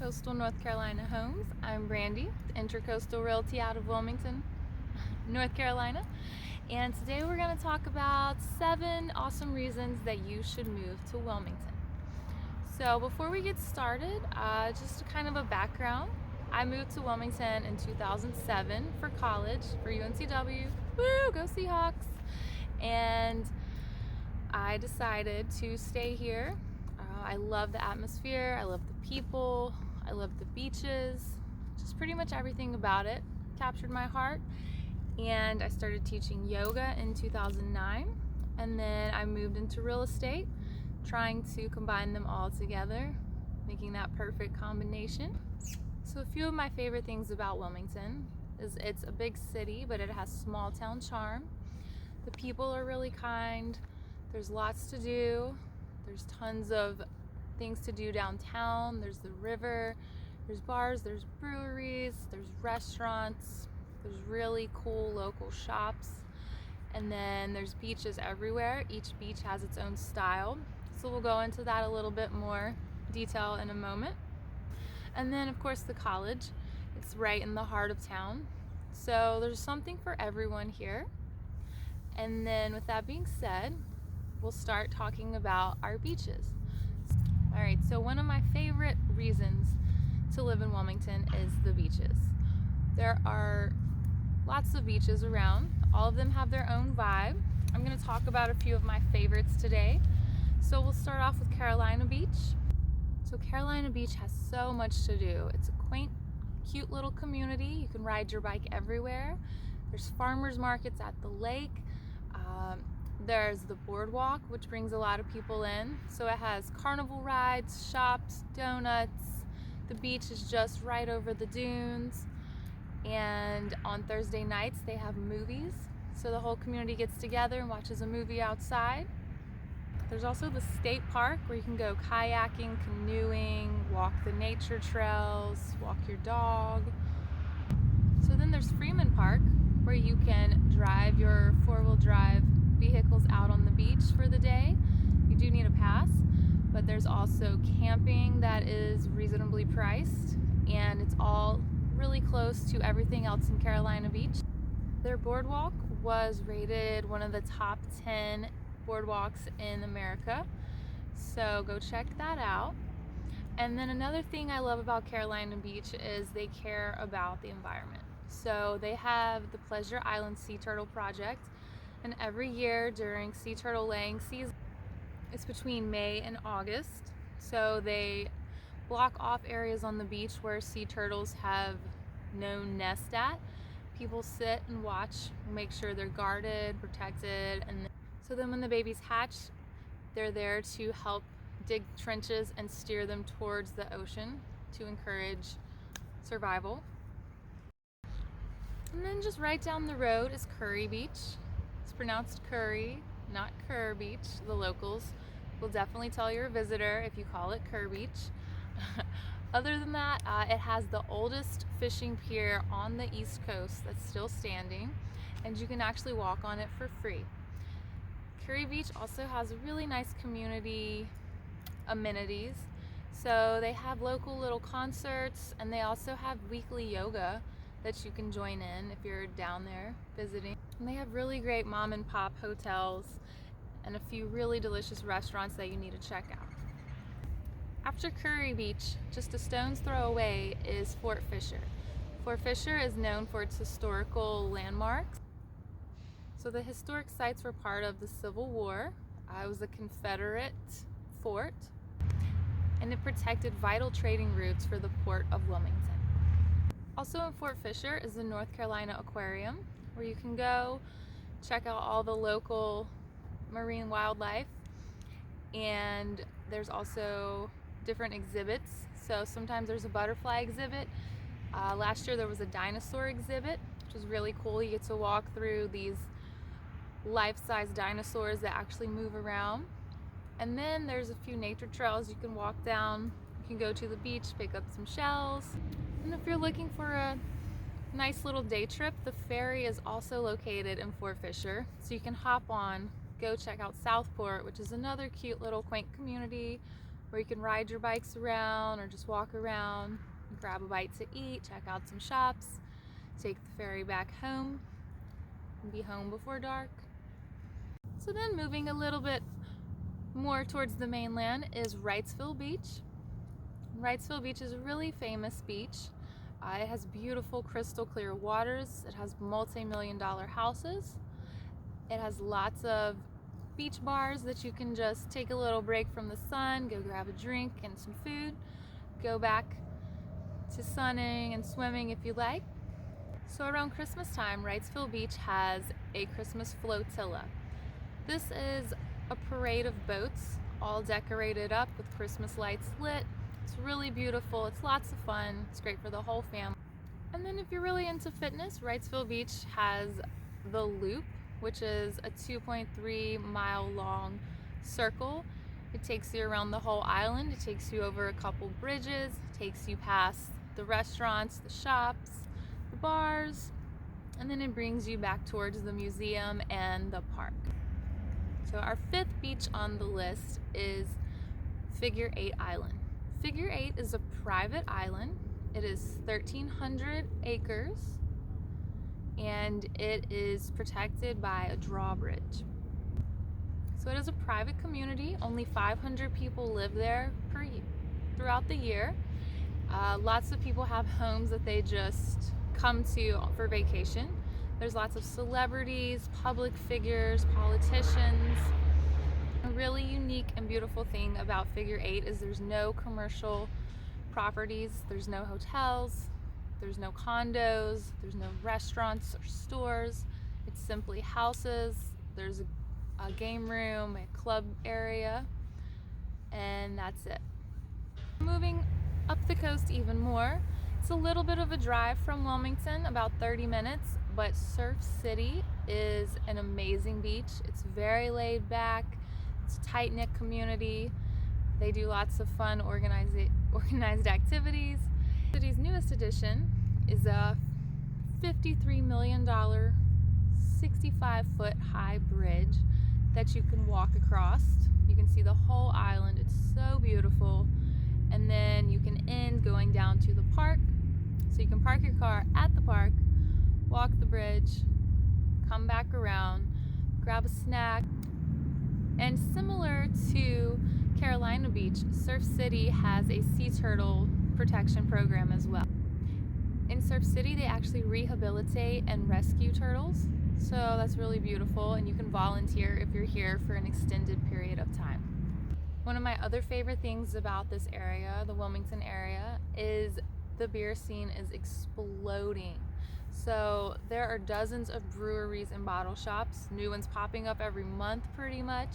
Coastal North Carolina Homes. I'm Brandy, with Intercoastal Realty out of Wilmington, North Carolina. And today we're going to talk about 7 awesome reasons that you should move to Wilmington. So before we get started, just kind of a background. I moved to Wilmington in 2007 for college, for UNCW. Woo, go Seahawks! And I decided to stay here. I love the atmosphere, I love the people, I love the beaches, just pretty much everything about it captured my heart. And I started teaching yoga in 2009, and then I moved into real estate, trying to combine them all together, making that perfect combination. So a few of my favorite things about Wilmington is it's a big city, but it has small town charm. The people are really kind, there's lots to do. There's tons of things to do downtown. There's the river, there's bars, there's breweries, there's restaurants, there's really cool local shops, and then there's beaches everywhere. Each beach has its own style. So we'll go into that a little bit more detail in a moment. And then of course the college. It's right in the heart of town. So there's something for everyone here. And then with that being said, we'll start talking about our beaches. All right, so one of my favorite reasons to live in Wilmington is the beaches. There are lots of beaches around. All of them have their own vibe. I'm gonna talk about a few of my favorites today. So we'll start off with Carolina Beach. So Carolina Beach has so much to do. It's a quaint, cute little community. You can ride your bike everywhere. There's farmers markets at the lake. There's the boardwalk, which brings a lot of people in. So it has carnival rides, shops, donuts. The beach is just right over the dunes. And on Thursday nights, they have movies. So the whole community gets together and watches a movie outside. There's also the state park where you can go kayaking, canoeing, walk the nature trails, walk your dog. So then there's Freeman Park, where you can drive your four-wheel drive vehicles out on the beach for the day. You do need a pass, but there's also camping that is reasonably priced, and it's all really close to everything else in Carolina Beach. Their boardwalk was rated one of the top 10 boardwalks in America, so go check that out. And then another thing I love about Carolina Beach is they care about the environment. So they have the Pleasure Island Sea Turtle Project, and every year during sea turtle laying season, it's between May and August, so they block off areas on the beach where sea turtles have no nest at. People sit and watch, make sure they're guarded, protected, and so then when the babies hatch, they're there to help dig trenches and steer them towards the ocean to encourage survival. And then just right down the road is Curry Beach. It's pronounced Curry, not Kerr Beach. The locals will definitely tell you're a visitor if you call it Kerr Beach. Other than that, it has the oldest fishing pier on the East Coast that's still standing, and you can actually walk on it for free. Curry Beach also has really nice community amenities. So they have local little concerts, and they also have weekly yoga that you can join in if you're down there visiting. And they have really great mom and pop hotels and a few really delicious restaurants that you need to check out. After Curry Beach, just a stone's throw away is Fort Fisher. Fort Fisher is known for its historical landmarks. So the historic sites were part of the Civil War. It was a Confederate fort, and it protected vital trading routes for the port of Wilmington. Also in Fort Fisher is the North Carolina Aquarium, where you can go check out all the local marine wildlife, and there's also different exhibits. So sometimes there's a butterfly exhibit. Last year there was a dinosaur exhibit, which was really cool. You get to walk through these life-size dinosaurs that actually move around. And then there's a few nature trails you can walk down. You can go to the beach, pick up some shells. And if you're looking for a nice little day trip, the ferry is also located in Fort Fisher. So you can hop on, go check out Southport, which is another cute little quaint community where you can ride your bikes around or just walk around, grab a bite to eat, check out some shops, take the ferry back home, and be home before dark. So then moving a little bit more towards the mainland is Wrightsville Beach. Wrightsville Beach is a really famous beach. It has beautiful crystal clear waters. It has multi-million-dollar houses. It has lots of beach bars that you can just take a little break from the sun, go grab a drink and some food, go back to sunning and swimming if you like. So around Christmas time, Wrightsville Beach has a Christmas flotilla. This is a parade of boats all decorated up with Christmas lights lit. It's really beautiful. It's lots of fun. It's great for the whole family. And then if you're really into fitness, Wrightsville Beach has the Loop, which is a 2.3 mile long circle. It takes you around the whole island. It takes you over a couple bridges, takes you past the restaurants, the shops, the bars, and then it brings you back towards the museum and the park. So our fifth beach on the list is Figure 8 Island. Figure 8 is a private island. It is 1,300 acres and it is protected by a drawbridge. So it is a private community. Only 500 people live there throughout the year. Lots of people have homes that they just come to for vacation. There's lots of celebrities, public figures, politicians. A really unique and beautiful thing about Figure 8 is there's no commercial properties, there's no hotels, there's no condos, there's no restaurants or stores. It's simply houses. There's a game room, a club area, and that's it. Moving up the coast even more, it's a little bit of a drive from Wilmington, about 30 minutes, but Surf City is an amazing beach. It's very laid back. It's a tight-knit community. They do lots of fun organized activities. The city's newest addition is a $53 million, 65-foot high bridge that you can walk across. You can see the whole island. It's so beautiful. And then you can end going down to the park. So you can park your car at the park, walk the bridge, come back around, grab a snack. And similar to Carolina Beach, Surf City has a sea turtle protection program as well. In Surf City, they actually rehabilitate and rescue turtles. So that's really beautiful, and you can volunteer if you're here for an extended period of time. One of my other favorite things about this area, the Wilmington area, is the beer scene is exploding. So there are dozens of breweries and bottle shops, new ones popping up every month pretty much.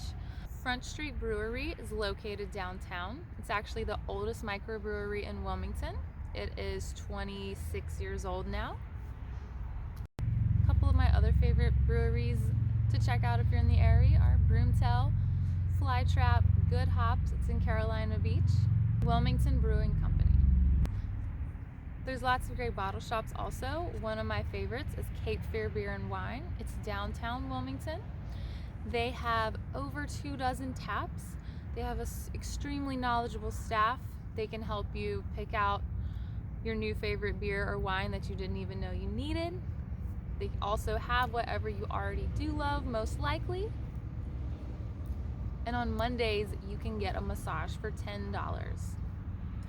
Front Street Brewery is located downtown. It's actually the oldest microbrewery in Wilmington. It is 26 years old now. A couple of my other favorite breweries to check out if you're in the area are Broomtail, Flytrap, Good Hops, it's in Carolina Beach, Wilmington Brewing Company. There's lots of great bottle shops also. One of my favorites is Cape Fear Beer and Wine. It's downtown Wilmington. They have over 24 taps. They have an extremely knowledgeable staff. They can help you pick out your new favorite beer or wine that you didn't even know you needed. They also have whatever you already do love, most likely. And on Mondays, you can get a massage for $10.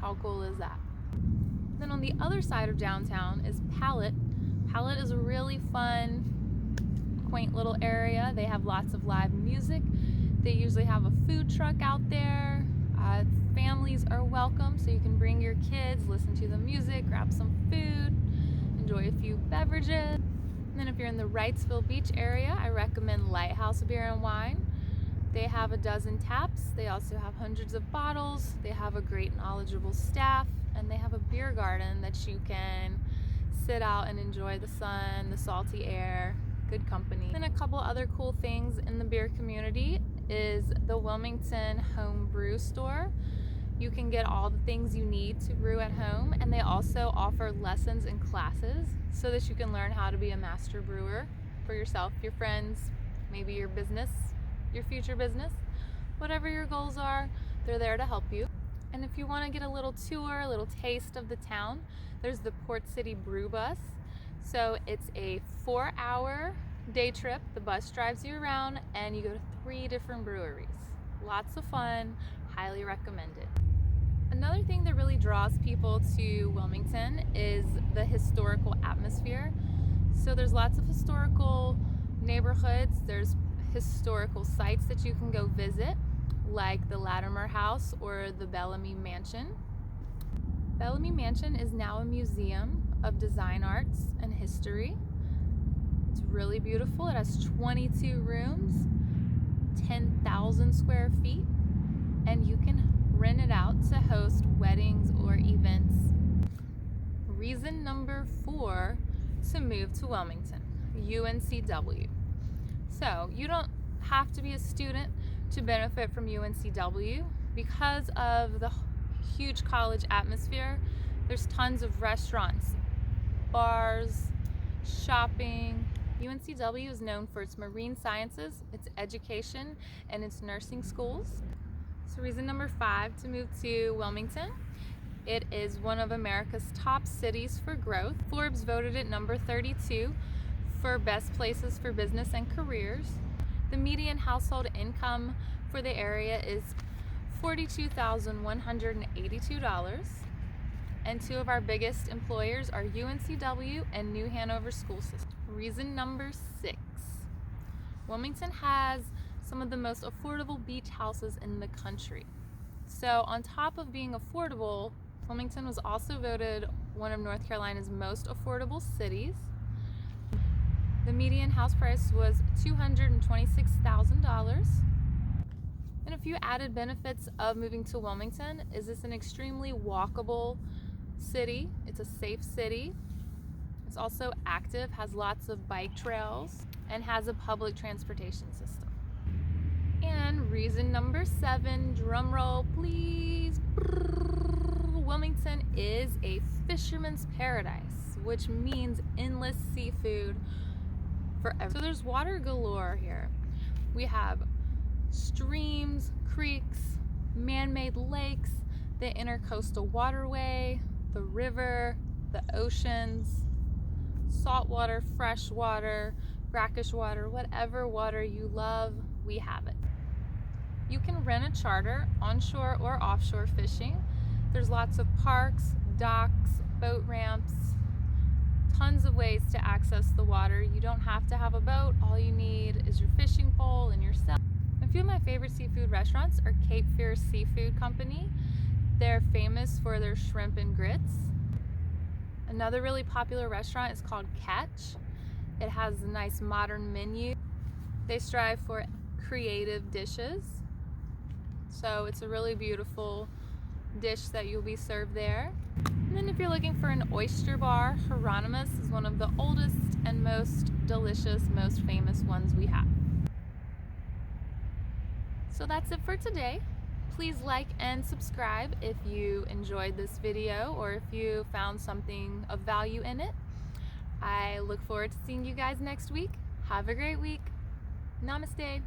How cool is that? Then on the other side of downtown is Palette. Palette is a really fun, quaint little area. They have lots of live music. They usually have a food truck out there. Families are welcome, so you can bring your kids, listen to the music, grab some food, enjoy a few beverages. And then if you're in the Wrightsville Beach area, I recommend Lighthouse Beer and Wine. They have a dozen taps. They also have hundreds of bottles. They have a great knowledgeable staff, and they have a beer garden that you can sit out and enjoy the sun, the salty air, good company. And a couple other cool things in the beer community is the Wilmington Home Brew Store. You can get all the things you need to brew at home, and they also offer lessons and classes so that you can learn how to be a master brewer for yourself, your friends, maybe your business, your future business. Whatever your goals are, they're there to help you. And if you want to get a little tour, a little taste of the town, there's the Port City Brew Bus. So it's a 4-hour day trip. The bus drives you around and you go to 3 different breweries. Lots of fun, highly recommended. Another thing that really draws people to Wilmington is the historical atmosphere. So there's lots of historical neighborhoods, there's historical sites that you can go visit, like the Latimer House or the Bellamy Mansion. Bellamy Mansion is now a museum of design arts and history. It's really beautiful. It has 22 rooms, 10,000 square feet, and you can rent it out to host weddings or events. Reason number 4 to move to Wilmington, UNCW. So you don't have to be a student to benefit from UNCW. Because of the huge college atmosphere, there's tons of restaurants, bars, shopping. UNCW is known for its marine sciences, its education, and its nursing schools. So reason number 5 to move to Wilmington, it is one of America's top cities for growth. Forbes voted it number 32 for best places for business and careers. The median household income for the area is $42,182. And 2 of our biggest employers are UNCW and New Hanover School System. Reason number 6. Wilmington has some of the most affordable beach houses in the country. So on top of being affordable, Wilmington was also voted one of North Carolina's most affordable cities. The median house price was $226,000. And a few added benefits of moving to Wilmington is this an extremely walkable city. It's a safe city. It's also active, has lots of bike trails, and has a public transportation system. And reason number 7, drum roll please. Wilmington is a fisherman's paradise, which means endless seafood forever. So there's water galore here. We have streams, creeks, man-made lakes, the intercoastal waterway, the river, the oceans, saltwater, freshwater, brackish water, whatever water you love, we have it. You can rent a charter, onshore or offshore fishing. There's lots of parks, docks, boat ramps, tons of ways to access the water. You don't have to have a boat. All you need is your fishing pole and your cell. A few of my favorite seafood restaurants are Cape Fear Seafood Company. They're famous for their shrimp and grits. Another really popular restaurant is called Catch. It has a nice modern menu. They strive for creative dishes. So it's a really beautiful dish that you'll be served there. And then if you're looking for an oyster bar, Hieronymus is one of the oldest and most delicious, most famous ones we have. So that's it for today. Please like and subscribe if you enjoyed this video or if you found something of value in it. I look forward to seeing you guys next week. Have a great week. Namaste.